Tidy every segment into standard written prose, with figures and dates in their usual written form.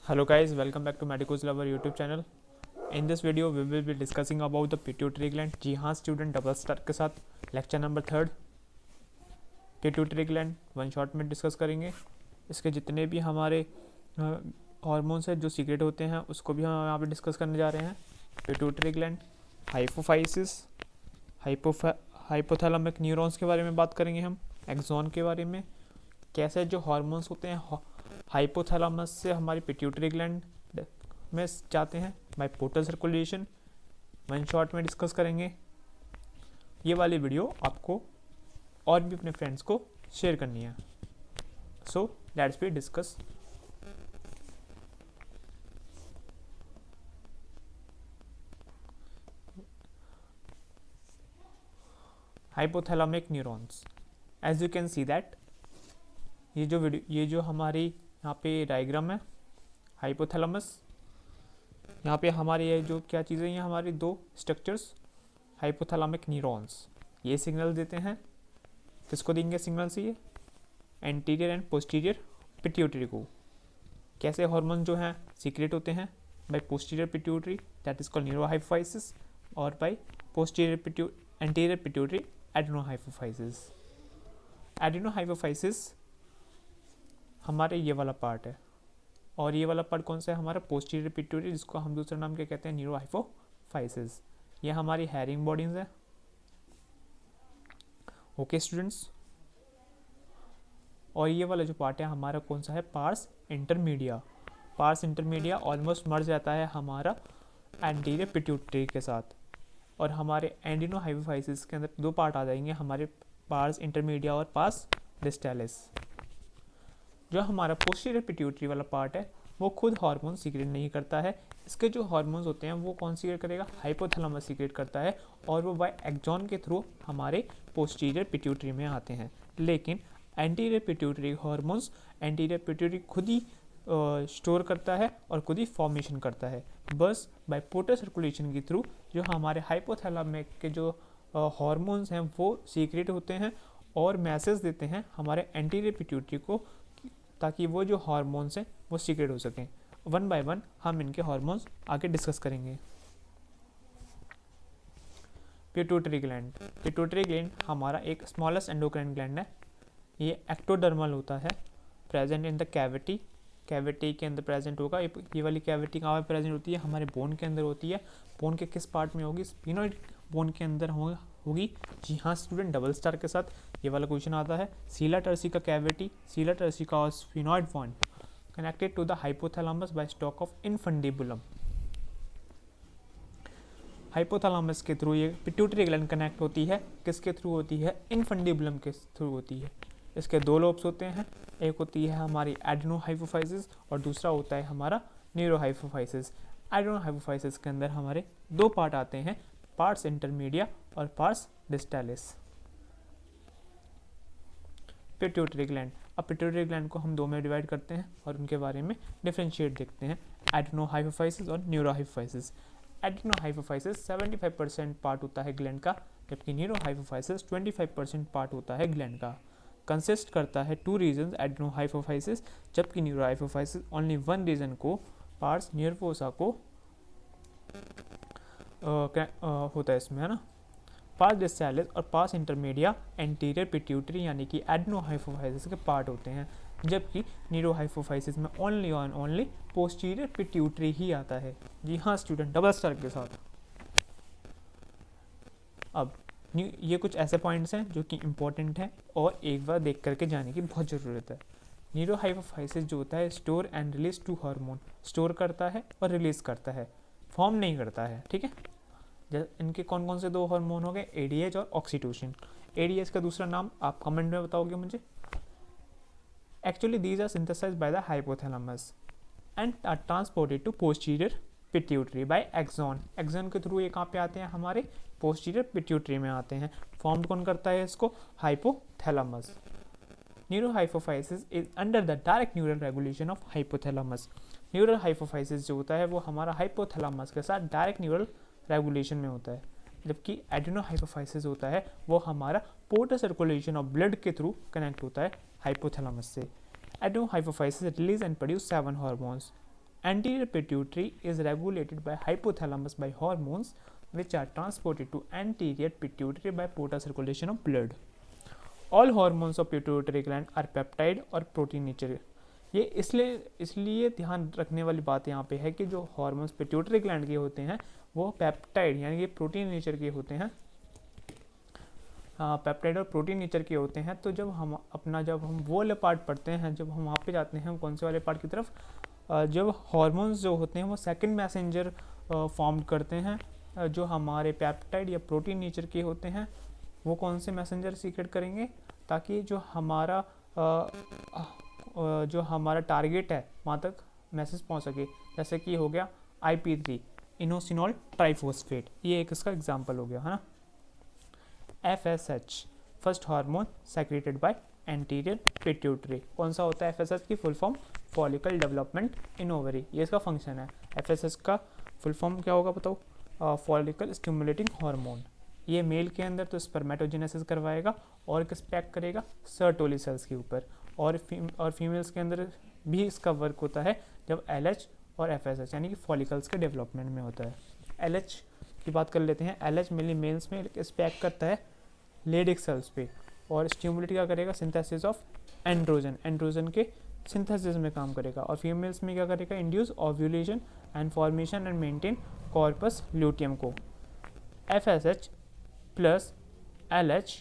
Hello guys, welcome back to Medicos Lover YouTube channel. In this video we will be discussing about the pituitary gland. जी हाँ student, double star के साथ lecture number 3 pituitary gland one shot में discuss करेंगे। इसके जितने भी हमारे hormones हैं जो सीक्रेट होते हैं उसको भी हम यहाँ पे डिस्कस करने जा रहे हैं। Pituitary gland, hypophysis, hypothalamic neurons के बारे में बात करेंगे हम, एक्सॉन के बारे में, कैसे जो हार्मोन्स होते हैं हाइपोथैलेमस से हमारी पिट्यूटरी ग्लैंड में जाते हैं by portal circulation, one shot में डिस्कस करेंगे। ये वाली वीडियो आपको और भी अपने फ्रेंड्स को शेयर करनी है। So let's be discuss. Hypothalamic neurons, as you can see that ये जो हमारी यहाँ पे डायग्राम है हाइपोथैलेमस, यहाँ पे हमारी ये जो क्या चीज़ें हैं हमारी दो स्ट्रक्चर्स हाइपोथैलेमिक न्यूरॉन्स, ये सिग्नल देते हैं। किसको देंगे सिग्नल से? ये एंटीरियर एंड पोस्टीरियर पिट्यूटरी को। कैसे हार्मोन जो हैं सीक्रेट होते हैं? By posterior pituitary, that is called neurohypophysis, और by posterior anterior pituitary adenohypophysis. Adenohypophysis हमारे ये वाला पार्ट है, और ये वाला पार्ट कौन सा है? हमारा पोस्टीरियर पिट्यूटरी, जिसको हम दूसरा नाम क्या कहते हैं? न्यूरोहाइपोफाइसिस। ये हमारी हैरिंग बॉडीज है। ओके स्टूडेंट्स, और ये वाला जो पार्ट है हमारा कौन सा है? Pars intermedia. Pars intermedia almost merge रहता है हमारा एंटीरियर पिट्यूटरी के साथ, और हमारे एडेनोहाइपोफाइसिस के अंदर दो पार्ट आ जाएंगे हमारे, पार्स इंटरमीडिया और पार्स डिस्टालिस। जो हमारा पोस्टीरियर पिट्यूटरी वाला पार्ट है वो खुद हार्मोन सीक्रेट नहीं करता है। इसके जो हार्मोन्स होते हैं वो कौन सीक्रेट करेगा? हाइपोथैलेमस सीक्रेट करता है, और वो बाय एक्सॉन के थ्रू हमारे पोस्टीरियर पिट्यूटरी में आते हैं। लेकिन anterior pituitary hormones anterior pituitary खुद ही स्टोर करता है और खुद ही फॉर्मेशन करता है, बस बाय पोर्टल सर्कुलेशन के थ्रू। जो हमारे हाइपोथैलेमिक के जो हार्मोन्स हैं वो सीक्रेट होते हैं और मैसेज देते हैं हमारे एंटीरियर पिट्यूटरी को, ताकि वो जो हार्मोन्स हैं वो सीक्रेट हो सकें। वन बाय वन हम इनके हार्मोन्स आगे डिस्कस करेंगे। पिट्यूटरी ग्लैंड, पिट्यूटरी ग्लैंड हमारा एक स्मॉलेस्ट एंडोक्राइन ग्लैंड है। ये एक्टोडर्मल होता है, present in the cavity, cavity के अंदर प्रेजेंट होगा। ये वाली कैविटी कहाँ पे प्रेजेंट होती है? हमारे बोन के अंदर होती है। बोन के किस पार्ट में होगी? स्फीनोइड बोन के अंदर होगी। जी हाँ स्टूडेंट, डबल स्टार के साथ ये वाला क्वेश्चन आता है। Sella turcica cavity, sella turcica और sphenoid bone connected to the hypothalamus by stalk of infundibulum. Hypothalamus के थ्रू ये पिट्यूटरी ग्लैंड कनेक्ट होती है। किसके थ्रू होती है? इनफंडिबुलम के थ्रू होती है। इसके दो लोब्स होते हैं, एक होती है हमारी एडेनोहाइपोफाइसिस और दूसरा होता है हमारा न्यूरोहाइपोफाइसिस। एडेनोहाइपोफाइसिस के अंदर हमारे दो पार्ट आते हैं, पार्स इंटरमीडिया और पार्स डिस्टालिस। पिट्यूटरी ग्लैंड, अब पिट्यूटरी ग्लैंड को हम दो में डिवाइड करते हैं और उनके बारे में डिफरेंशिएट देखते हैं, एडेनोहाइपोफाइसिस और न्यूरोहाइपोफाइसिस। एडेनोहाइपोफाइसिस 75% पार्ट होता है ग्लैंड का, जबकि न्यूरोहाइपोफाइसिस 25% पार्ट होता है ग्लैंड का। कंसिस्ट करता है टू रीजन एडेनोहाइपोफाइसिस, जबकि न्यूरोहाइपोफाइसिस ओनली वन रीजन को, पार्स न्यूरोसा को होता है इसमें, है ना। पार्स डिस्टालिस और पार्स इंटरमीडिया एंटीरियर पिट्यूटरी यानी कि एडेनोहाइपोफाइसिस के पार्ट होते हैं, जबकि न्यूरोहाइपोफाइसिस में ओनली और ओनली पोस्टीरियर पिट्यूटरी ही आता है। जी हाँ स्टूडेंट, डबल स्टार के साथ। अब ये कुछ ऐसे पॉइंट्स हैं जो कि इम्पोर्टेंट हैं और एक बार देख करके जाने की बहुत ज़रूरत है। न्यूरोहाइपोफाइसिस जो होता है store and release two hormone, store करता है और रिलीज करता है, फॉर्म नहीं करता है, ठीक है। इनके कौन कौन से दो हार्मोन हो गए? एडीएच और ऑक्सीटोसिन। एडीएच का दूसरा नाम आप कमेंट में बताओगे मुझे। Actually these are synthesised by the hypothalamus and are transported to posterior pituitary by axon. Axon के थ्रू ये कहाँ पे आते हैं? हमारे पोस्टीरियर पिट्यूटरी में आते हैं। फॉर्म कौन करता है इसको? Hypothalamus. Neurohypophysis is under the direct neural regulation of hypothalamus. Neural hypophysis जो होता है वो हमारा हाइपोथैलेमस के साथ डायरेक्ट न्यूरल रेगुलेशन में होता है, जबकि एडेनोहाइपोफाइसिस होता है वो हमारा पोर्टल सर्कुलेशन ऑफ ब्लड के थ्रू कनेक्ट होता है हाइपोथैलेमस से। Adenohypophysis release and produce 7 hormones. Anterior pituitary is regulated by hypothalamus by hormones which are transported to anterior pituitary by portal circulation of blood. All hormones of pituitary gland are peptide और protein nature. ये इसलिए ध्यान रखने वाली बात यहाँ पे है कि जो हार्मोन्स पिट्यूटरी ग्लैंड के होते हैं वो पेप्टाइड यानी कि प्रोटीन नेचर के होते हैं। पेप्टाइड और प्रोटीन नेचर के होते हैं। तो जब हम वो वाले पार्ट पढ़ते हैं, जब हम वहाँ पे जाते हैं कौन से वाले पार्ट की तरफ, जब हार्मोन्स जो होते हैं वो सेकंड मैसेंजर फॉर्म करते हैं, जो हमारे पेप्टाइड या प्रोटीन नेचर के होते हैं वो कौन से मैसेंजर सीक्रेट करेंगे ताकि जो हमारा टारगेट है वहाँ तक मैसेज पहुँच सके। जैसे कि हो गया IP3 इनोसिनॉल ट्राइफॉस्फेट, ये एक इसका एग्जांपल हो गया है ना। FSH first hormone secreted by anterior pituitary. कौन सा होता है FSH की full form? Follicle development in ovary, ये इसका फंक्शन है। FSH का फुल फॉर्म क्या होगा बताओ? Follicle stimulating hormone. ये मेल के अंदर तो स्पर्मेटोजेनेसिस करवाएगा और किस पे एक्ट करेगा? सर्टोली सेल्स के ऊपर। और फीमेल्स के अंदर भी इसका वर्क होता है जब LH और FSH यानी कि फॉलिकल्स के डेवलपमेंट में होता है। LH की बात कर लेते हैं। LH मेनली मेल्स में इस पे एक्ट करता है लेडिक सेल्स पे और स्टिमुलेट क्या करेगा? सिंथेसिस ऑफ एंड्रोजन, एंड्रोजन के सिंथेसिस में काम करेगा। और फीमेल्स में क्या करेगा? Induce ovulation and formation and maintain corpus luteum को। FSH plus LH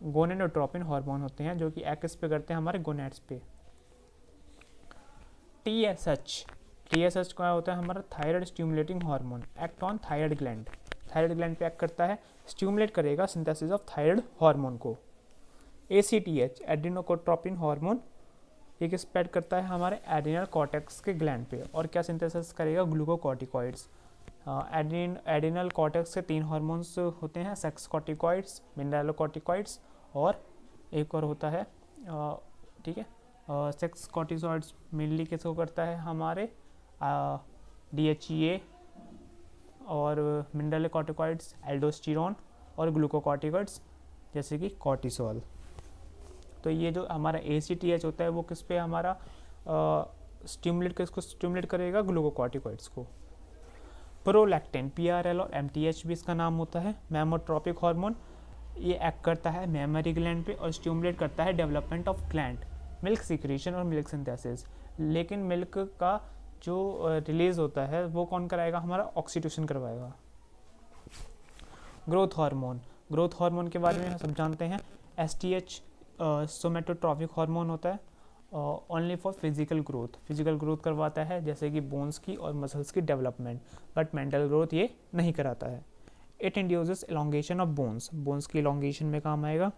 gonadotropin hormone होते हैं जो कि एक्ट पे करते हैं हमारे गोनेड्स पे। TSH क्या होता है? हमारा thyroid stimulating hormone, act on thyroid gland, thyroid gland पे एक्ट करता है, स्टिमुलेट करेगा सिंथेसिस ऑफ थायराइड हार्मोन को। ACTH एड्रेनोकोट्रोपिन हार्मोन, ये किस पे एक्ट करता है? हमारे एड्रेनल कॉर्टेक्स के ग्लैंड पे और क्या सिंथेसिस करेगा? ग्लूकोकॉर्टिकॉइड्स। एड्रेनल कॉर्टेक्स के 3 हार्मोन्स होते हैं, सेक्स कॉर्टिकॉइड्स, मिनरलोकॉर्टिकॉइड्स और एक और होता है, ठीक है, सेक्स कॉर्टिकॉइड्स मेनली किसको करता है? हमारे DHEA और मिनरलोकॉर्टिकॉइड्स एल्डोस्टेरोन और ग्लूकोकॉर्टिकॉइड्स जैसे कि कॉर्टिसोल। तो ये जो हमारा ACTH होता है वो किस पे हमारा किसको स्टिमुलेट करेगा? ग्लूकोकॉर्टिकॉइड्स को। प्रोलैक्टिन PRL और MTH भी इसका नाम होता है, मेमोट्रोपिक हार्मोन। ये एक्ट करता है मेमरी ग्लैंड पे और स्टिमुलेट करता है development of gland, milk secretion और मिल्क सिंथेसिस। लेकिन मिल्क का जो रिलीज होता है वो कौन कराएगा? हमारा ऑक्सीटोसिन करवाएगा। ग्रोथ हार्मोन के बारे में हम सब जानते हैं। STH सोमेटोट्रॉपिक हार्मोन होता है, ओनली फॉर फिजिकल ग्रोथ करवाता है जैसे कि बोन्स की और मसल्स की डेवलपमेंट, बट मेंटल ग्रोथ ये नहीं कराता है। It induces elongation of bones की एलोंगेशन में काम आएगा।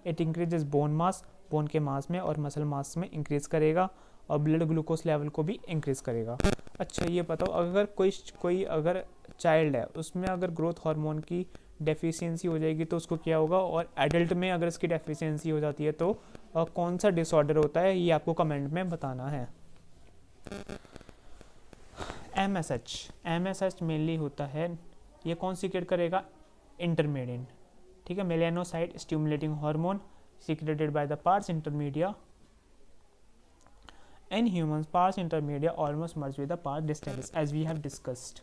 It increases bone mass, bone के मास में और मसल मास में इंक्रीज करेगा और ब्लड ग्लूकोज लेवल को भी इंक्रीज करेगा। अच्छा ये बताओ, अगर कोई अगर चाइल्ड है उसमें अगर ग्रोथ हार्मोन की डेफिशिएंसी हो जाएगी तो उसको क्या होगा? और एडल्ट में अगर इसकी डेफिशिएंसी हो जाती है तो कौन सा डिसऑर्डर होता है? ये आपको कमेंट में बताना है। MSH मेनली होता है, ये कौन सीक्रेट करेगा? इंटरमीडियन, ठीक है, melanocyte stimulating hormone secreted by the parse intermedia. In humans, pars intermedia almost merge with the pars distinctus as we have discussed.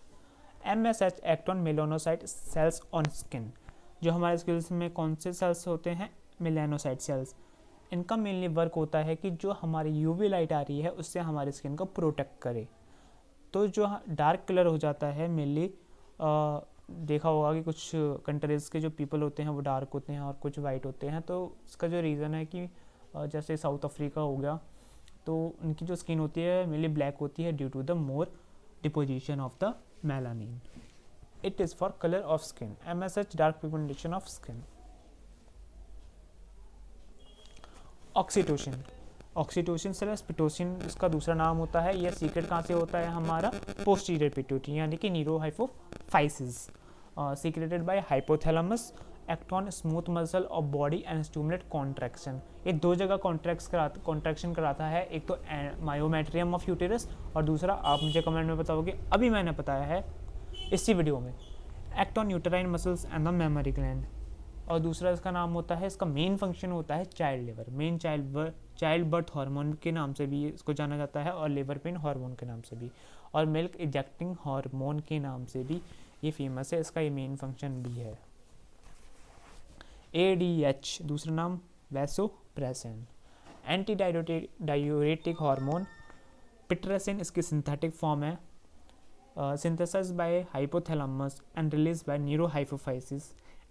MSH act on melanocyte cells on skin. जो हमारे skills में कौन से cells होते हैं? Melanocyte cells. इनका mainly work होता है कि जो हमारी UV लाइट आ रही है उससे हमारी स्किन को प्रोटेक्ट करे। तो जो डार्क कलर हो जाता है मेनली, देखा होगा कि कुछ कंट्रीज़ के जो पीपल होते हैं वो डार्क होते हैं और कुछ वाइट होते हैं। तो इसका जो रीज़न है कि जैसे साउथ अफ्रीका हो गया तो उनकी जो स्किन होती है मेनली ब्लैक होती है due to the more deposition of the melanin. It is for colour of skin. MSH dark pigmentation of skin. Oxytocin सेलेस्पिटोसिन इसका दूसरा नाम होता है। यह सीक्रेट कहाँ से होता है? हमारा पोस्टीरियर पिट्यूटरी यानी कि neurohypophysis, secreted by hypothalamus, act on smooth muscle of body and stimulate contraction. ये 2 जगह कॉन्ट्रैक्शन कराता है, एक तो मायोमेट्रियम ऑफ यूटेरस और दूसरा आप मुझे कमेंट में बताओगे, अभी मैंने बताया है इसी वीडियो में, act on uterine muscles and the mammary gland. और दूसरा इसका नाम होता है, इसका मेन फंक्शन होता है child labour, main child birth hormone के नाम से भी इसको जाना जाता है, और लेबर पेन हार्मोन के नाम से भी, और मिल्क इजेक्टिंग हार्मोन के नाम से भी ये फेमस है, इसका ये मेन फंक्शन भी है। ADH दूसरा नाम वैसोप्रेसिन, एंटी डायूरेटिक हार्मोन, पिट्रेसिन इसकी सिंथेटिक फॉर्म है, synthesized by hypothalamus and released by neurohypophysis,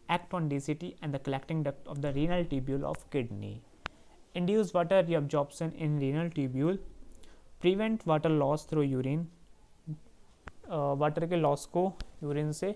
act on density and the collecting duct of the renal tubule of kidney, induce water reabsorption in renal tubule, prevent water loss through urine, water के loss को urine से